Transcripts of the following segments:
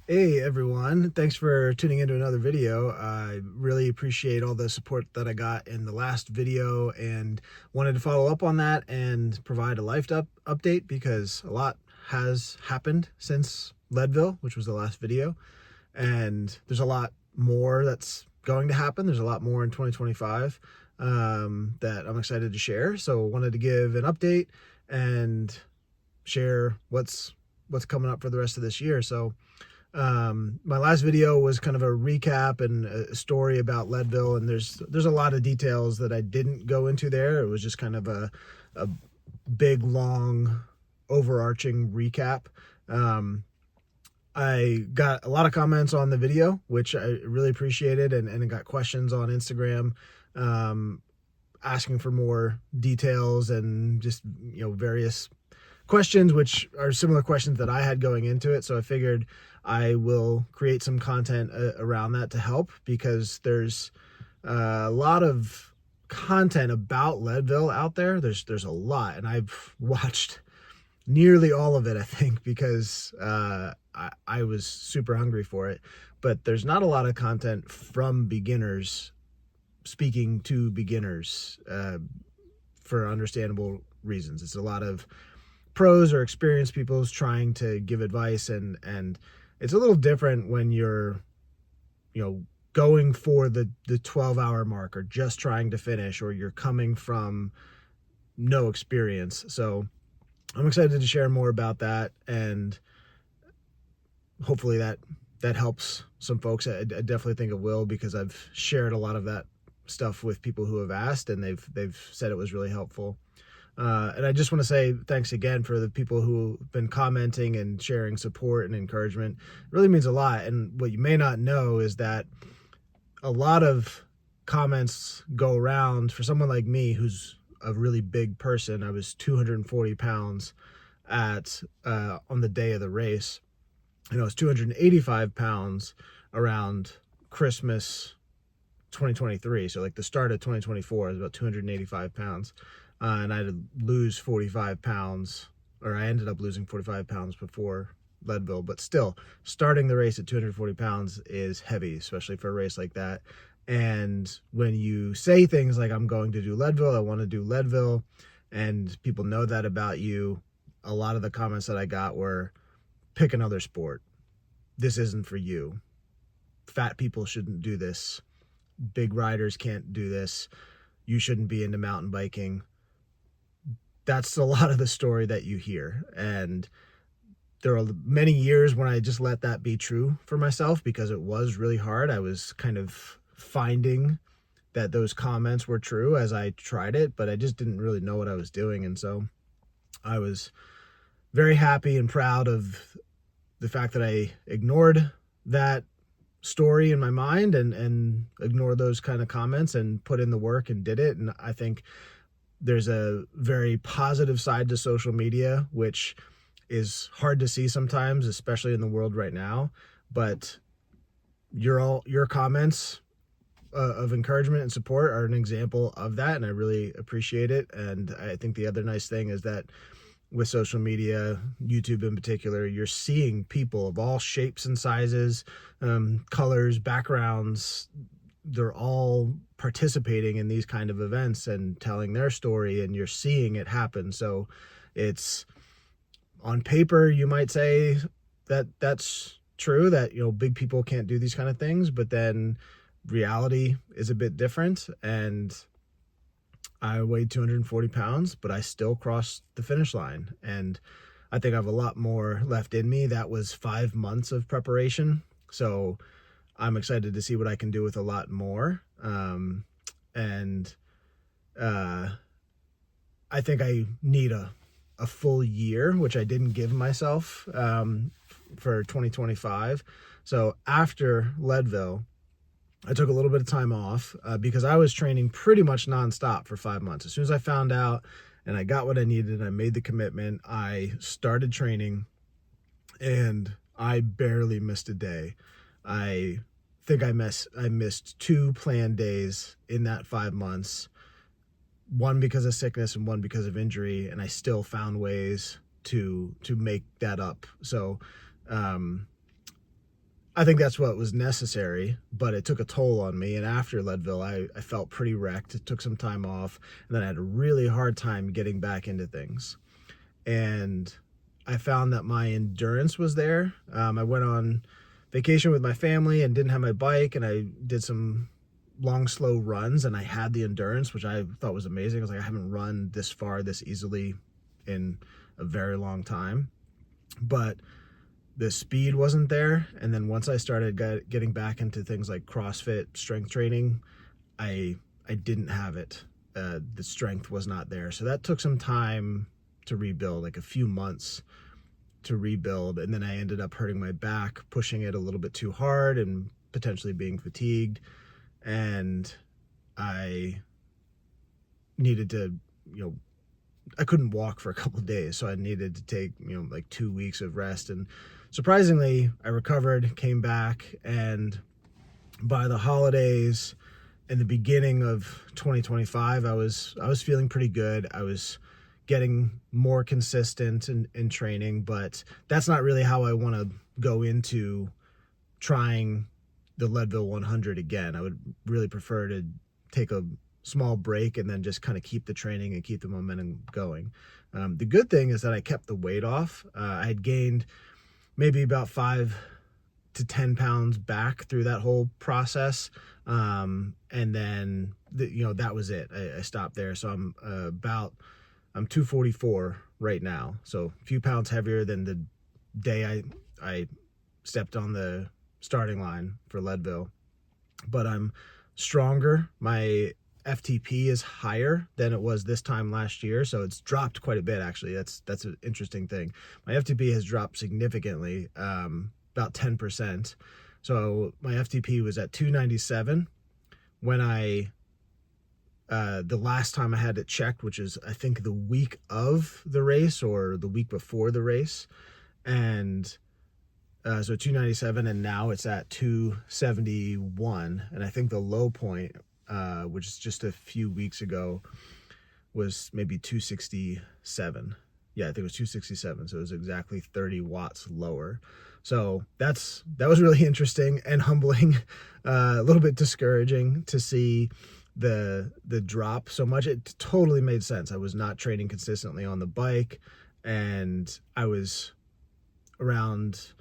Hey everyone, thanks for tuning into another video. I really appreciate all the support that I got in the last video and wanted to follow up on that and provide a update because a lot has happened since Leadville, which was the last video, and there's a lot more that's going to happen. There's a lot more in 2025 that I'm excited to share. So wanted to give an update and share what's coming up for the rest of this year. So my last video was kind of a recap and a story about Leadville, and there's a lot of details that I didn't go into there. It was just kind of a big, long, overarching recap. I got a lot of comments on the video, which I really appreciated, and got questions on Instagram asking for more details and just, various questions, which are similar questions that I had going into it. So I figured I will create some content around that to help, because there's a lot of content about Leadville out there. There's a lot, and I've watched nearly all of it, I think, because I was super hungry for it. But there's not a lot of content from beginners speaking to beginners for understandable reasons. It's a lot of pros or experienced people's trying to give advice, and it's a little different when you're going for the 12-hour mark, or just trying to finish, or you're coming from no experience. So I'm excited to share more about that, and hopefully that helps some folks. I definitely think it will, because I've shared a lot of that stuff with people who have asked, and they've said it was really helpful. And I just want to say thanks again for the people who've been commenting and sharing support and encouragement. It really means a lot. And what you may not know is that a lot of comments go around for someone like me, who's a really big person. I was 240 pounds on the day of the race, and I was 285 pounds around Christmas 2023. So like the start of 2024 is about 285 pounds. And I had to lose 45 pounds, or I ended up losing 45 pounds before Leadville. But still, starting the race at 240 pounds is heavy, especially for a race like that. And when you say things like, I'm going to do Leadville, I want to do Leadville, and people know that about you, a lot of the comments that I got were, pick another sport. This isn't for you. Fat people shouldn't do this. Big riders can't do this. You shouldn't be into mountain biking. That's a lot of the story that you hear. And there are many years when I just let that be true for myself, because it was really hard. I was kind of finding that those comments were true as I tried it, but I just didn't really know what I was doing. And so I was very happy and proud of the fact that I ignored that story in my mind and ignored those kind of comments and put in the work and did it. And I think there's a very positive side to social media, which is hard to see sometimes, especially in the world right now. But your comments of encouragement and support are an example of that, and I really appreciate it. And I think the other nice thing is that with social media, YouTube in particular, you're seeing people of all shapes and sizes, colors, backgrounds. They're all participating in these kind of events and telling their story, and you're seeing it happen. So it's, on paper, you might say that that's true, that big people can't do these kind of things, but then reality is a bit different. And I weighed 240 pounds, but I still crossed the finish line, and I think I have a lot more left in me. That was 5 months of preparation, so I'm excited to see what I can do with a lot more. And I think I need a full year, which I didn't give myself for 2025. So after Leadville, I took a little bit of time off because I was training pretty much nonstop for 5 months. As soon as I found out and I got what I needed, I made the commitment, I started training, and I barely missed a day. I think I missed 2 planned days in that 5 months, one because of sickness and one because of injury, and I still found ways to make that up. So I think that's what was necessary, but it took a toll on me. And after Leadville, I felt pretty wrecked. It took some time off, and then I had a really hard time getting back into things. And I found that my endurance was there. I went on vacation with my family and didn't have my bike, and I did some long, slow runs, and I had the endurance, which I thought was amazing. I was like, I haven't run this far, this easily in a very long time. But the speed wasn't there. And then once I started getting back into things like CrossFit, strength training, I didn't have it. The strength was not there. So that took some time to rebuild, like a few months to rebuild. And then I ended up hurting my back, pushing it a little bit too hard and potentially being fatigued. And I needed to, I couldn't walk for a couple of days. So I needed to take, like 2 weeks of rest. And surprisingly, I recovered, came back, and by the holidays in the beginning of 2025, I was feeling pretty good. I was getting more consistent in training, but that's not really how I want to go into trying the Leadville 100 again. I would really prefer to take a small break and then just kind of keep the training and keep the momentum going. The good thing is that I kept the weight off. I had gained maybe about 5 to 10 pounds back through that whole process. And then, that was it. I stopped there. So I'm 244 right now. So a few pounds heavier than the day I stepped on the starting line for Leadville, but I'm stronger. My FTP is higher than it was this time last year. So it's dropped quite a bit, actually. That's an interesting thing. My FTP has dropped significantly, about 10%. So my FTP was at 297 when the last time I had it checked, which is I think the week of the race or the week before the race. And so 297, and now it's at 271. And I think the low point, which is just a few weeks ago, was maybe 267. Yeah, I think it was 267. So it was exactly 30 watts lower. So that was really interesting and humbling, a little bit discouraging to see the drop so much. It totally made sense. I was not training consistently on the bike, and I was around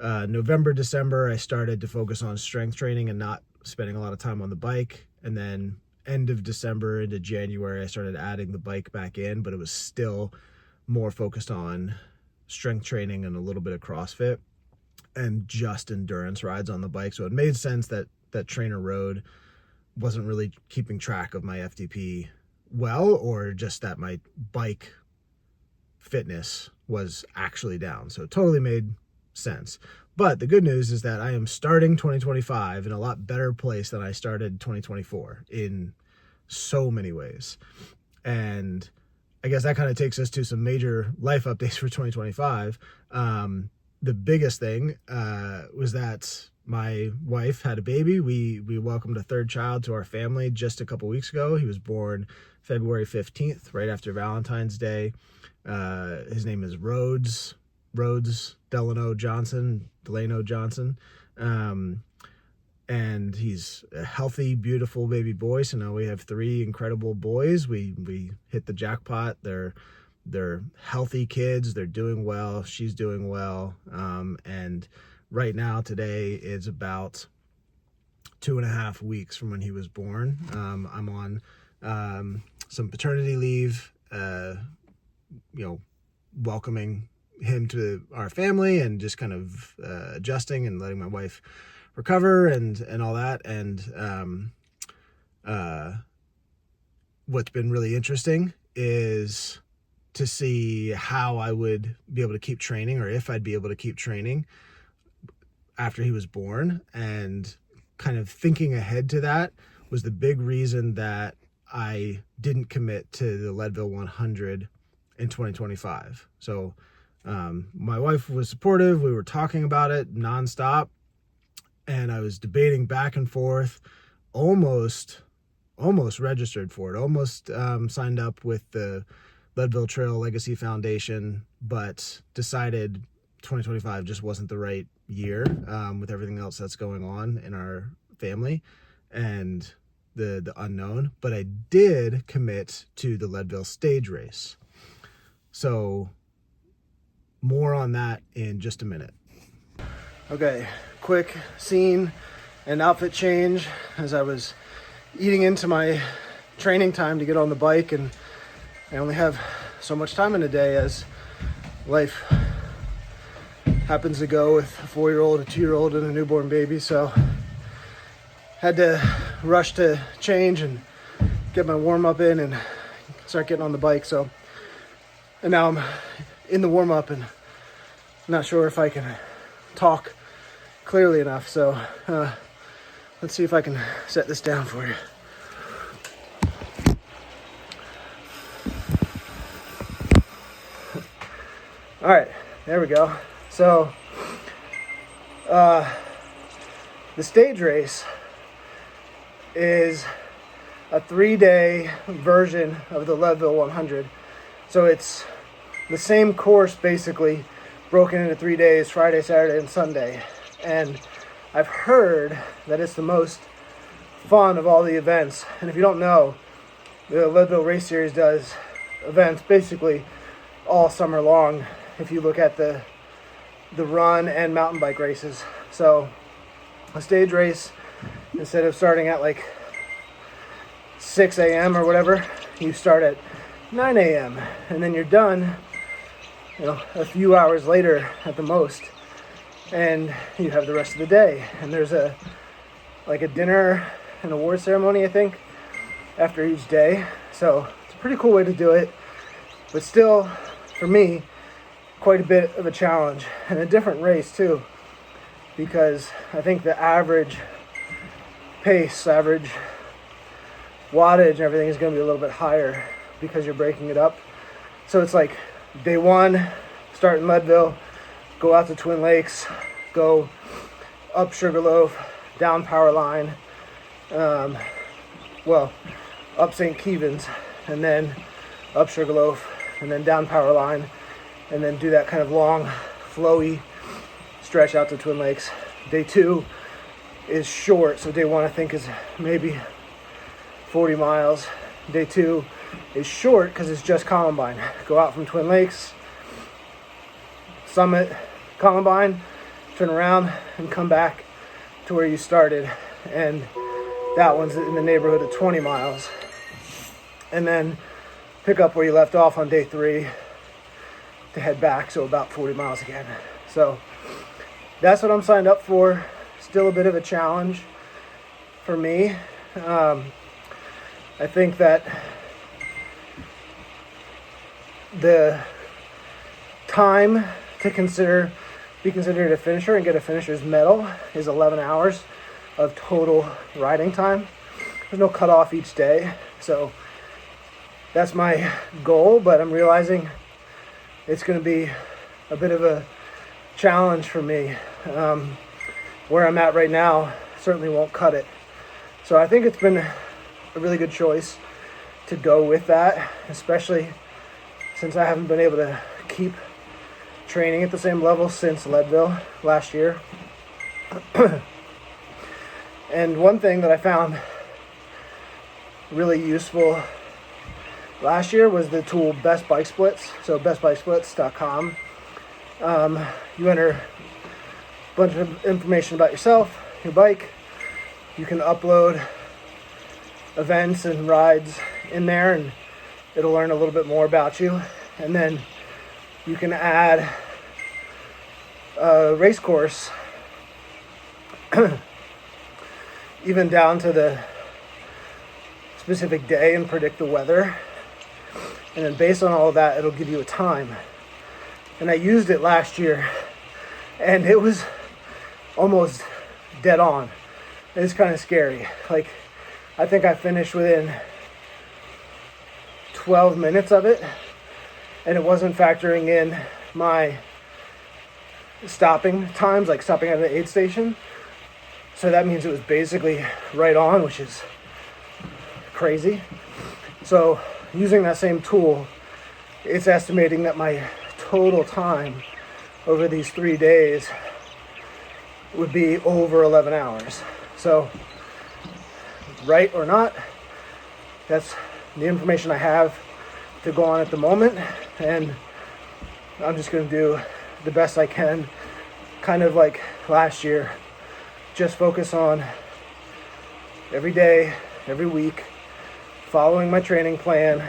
November, December, I started to focus on strength training and not spending a lot of time on the bike. And then end of December into January, I started adding the bike back in, but it was still more focused on strength training and a little bit of CrossFit and just endurance rides on the bike. So it made sense that Trainer Road wasn't really keeping track of my FTP well, or just that my bike fitness was actually down. So it totally made sense. But the good news is that I am starting 2025 in a lot better place than I started 2024 in so many ways. And I guess that kind of takes us to some major life updates for 2025. The biggest thing was that my wife had a baby. We welcomed a third child to our family just a couple weeks ago. He was born February 15th, right after Valentine's Day. His name is Rhodes Delano Johnson. And he's a healthy, beautiful baby boy. So now we have 3 incredible boys. We hit the jackpot. They're healthy kids. They're doing well. She's doing well. And right now, today is about 2.5 weeks from when he was born. I'm on some paternity leave, welcoming him to our family and just kind of adjusting and letting my wife recover and all that. And what's been really interesting is to see how I would be able to keep training, or if I'd be able to keep training after he was born. And kind of thinking ahead to that was the big reason that I didn't commit to the Leadville 100 in 2025. So my wife was supportive. We were talking about it nonstop, and I was debating back and forth, almost registered for it, almost signed up with the Leadville Trail Legacy Foundation, but decided 2025 just wasn't the right year with everything else that's going on in our family and the unknown. But I did commit to the Leadville stage race. So more on that in just a minute. Okay, quick scene and outfit change as I was eating into my training time to get on the bike, and I only have so much time in a day as life happens to go with a 4-year-old, a 2-year-old, and a newborn baby. So had to rush to change and get my warm-up in and start getting on the bike. And now I'm in the warm-up and not sure if I can talk clearly enough. So let's see if I can set this down for you. All right, there we go. So the stage race is a 3-day version of the Leadville 100. So it's the same course basically broken into 3 days, Friday, Saturday, and Sunday. And I've heard that it's the most fun of all the events. And if you don't know, the Leadville Race Series does events basically all summer long if you look at the run and mountain bike races. So a stage race, instead of starting at like 6 a.m. or whatever, you start at 9 a.m. and then you're done, a few hours later at the most, and you have the rest of the day. And there's a dinner and award ceremony, I think, after each day. So it's a pretty cool way to do it, but still, for me, quite a bit of a challenge and a different race too, because I think the average pace, average wattage and everything is going to be a little bit higher because you're breaking it up. So it's like day 1, start in Leadville, go out to Twin Lakes, go up Sugarloaf, down Power Line, up St. Kevin's, and then up Sugarloaf, and then down Power Line, and then do that kind of long, flowy stretch out to Twin Lakes. Day 2 is short, so day 1 I think is maybe 40 miles. Day 2 is short because it's just Columbine. Go out from Twin Lakes, summit Columbine, turn around and come back to where you started. And that one's in the neighborhood of 20 miles. And then pick up where you left off on day 3 to head back, so about 40 miles again. So that's what I'm signed up for. Still a bit of a challenge for me. I think that the time to be considered a finisher and get a finisher's medal is 11 hours of total riding time. There's no cutoff each day, so that's my goal, but I'm realizing it's going to be a bit of a challenge for me. Where I'm at right now certainly won't cut it. So I think it's been a really good choice to go with that, especially since I haven't been able to keep training at the same level since Leadville last year. And one thing that I found really useful last year was the tool Best Bike Splits. So bestbikesplits.com. You enter a bunch of information about yourself, your bike. You can upload events and rides in there, and it'll learn a little bit more about you. And then you can add a race course even down to the specific day and predict the weather. And then based on all of that, it'll give you a time. And I used it last year, and it was almost dead on. It's kind of scary. Like, I think I finished within 12 minutes of it, and it wasn't factoring in my stopping times, like stopping at an aid station. So that means it was basically right on, which is crazy. So using that same tool, it's estimating that my total time over these 3 days would be over 11 hours. So, right or not, that's the information I have to go on at the moment, and I'm just going to do the best I can, kind of like last year, just focus on every day, every week, following my training plan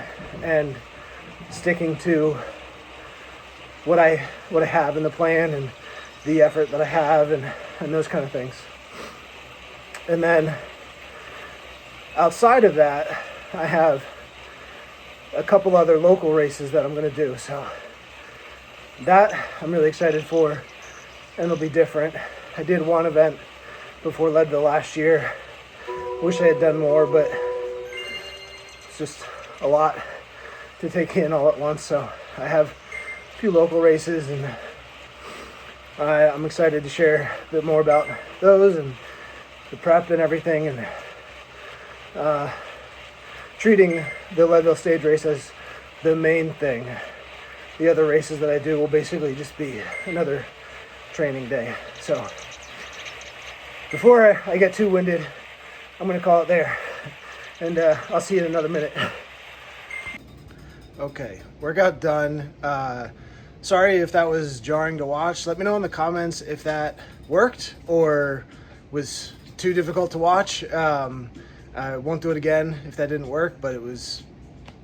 and sticking to what I have in the plan and the effort that I have and those kind of things. And then outside of that, I have a couple other local races that I'm going to do. So that I'm really excited for, and it'll be different. I did one event before Leadville last year. Wish I had done more, but it's just a lot to take in all at once. So I have a few local races, and I'm excited to share a bit more about those and the prep and everything, and treating the Leadville stage race as the main thing. The other races that I do will basically just be another training day. So before I get too winded, I'm going to call it there, and I'll see you in another minute. Okay, workout done. Sorry if that was jarring to watch. Let me know in the comments if that worked or was too difficult to watch. I won't do it again if that didn't work, but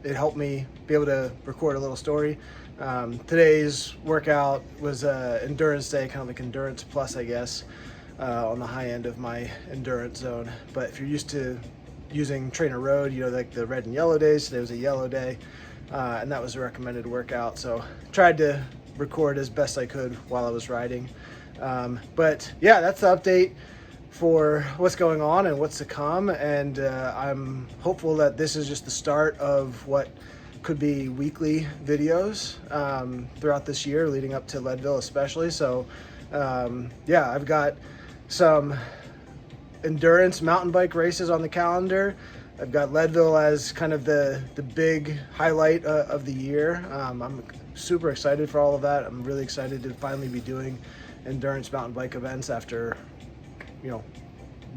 it helped me be able to record a little story. Today's workout was endurance day, kind of like endurance plus, I guess, on the high end of my endurance zone. But if you're used to using Trainer Road, you know, like the red and yellow days, today was a yellow day, and that was a recommended workout. So tried to record as best I could while I was riding. But yeah, that's the update for what's going on and what's to come, and I'm hopeful that this is just the start of what could be weekly videos throughout this year leading up to Leadville especially. So yeah, I've got some endurance mountain bike races on the calendar. I've got Leadville as kind of the big highlight of the year. I'm super excited for all of that. I'm really excited to finally be doing endurance mountain bike events after, you know,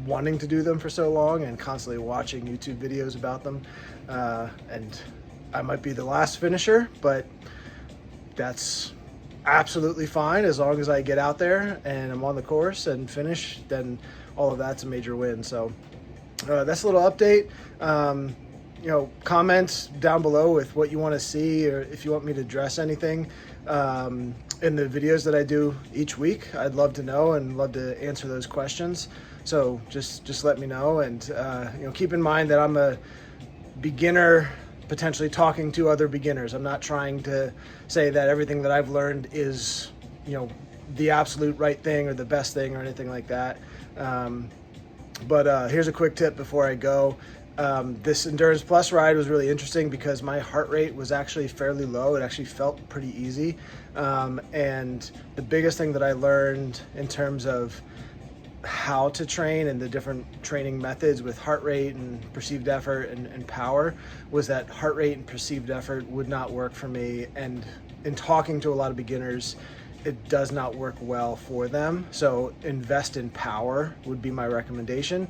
wanting to do them for so long and constantly watching YouTube videos about them. And I might be the last finisher, but that's absolutely fine as long as I get out there and I'm on the course and finish. Then all of that's a major win. So that's a little update. You know, comment down below with what you want to see, or if you want me to address anything in the videos that I do each week. I'd love to know and love to answer those questions. So just let me know, and you know, keep in mind that I'm a beginner potentially talking to other beginners. I'm not trying to say that everything that I've learned is, you know, the absolute right thing or the best thing or anything like that. But here's a quick tip before I go. This Endurance Plus ride was really interesting because my heart rate was actually fairly low. It actually felt pretty easy. And the biggest thing that I learned in terms of how to train and the different training methods with heart rate and perceived effort and power was that heart rate and perceived effort would not work for me. And in talking to a lot of beginners, it does not work well for them. So invest in power would be my recommendation.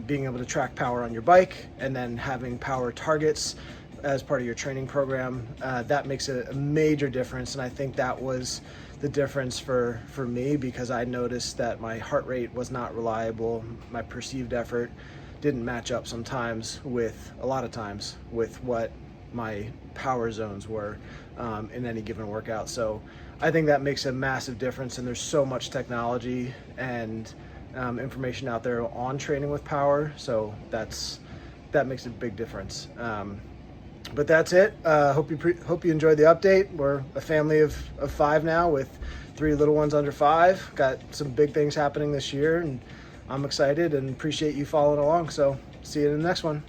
Being able to track power on your bike and then having power targets as part of your training program, that makes a major difference. And I think that was the difference for me, because I noticed that my heart rate was not reliable. My perceived effort didn't match up sometimes with, a lot of times, with what my power zones were in any given workout. So I think that makes a massive difference, and there's so much technology and information out there on training with power. So that makes a big difference. But that's it. Hope you enjoyed the update. We're a family of 5 now with 3 little ones under 5. Got some big things happening this year, and I'm excited and appreciate you following along. So see you in the next one.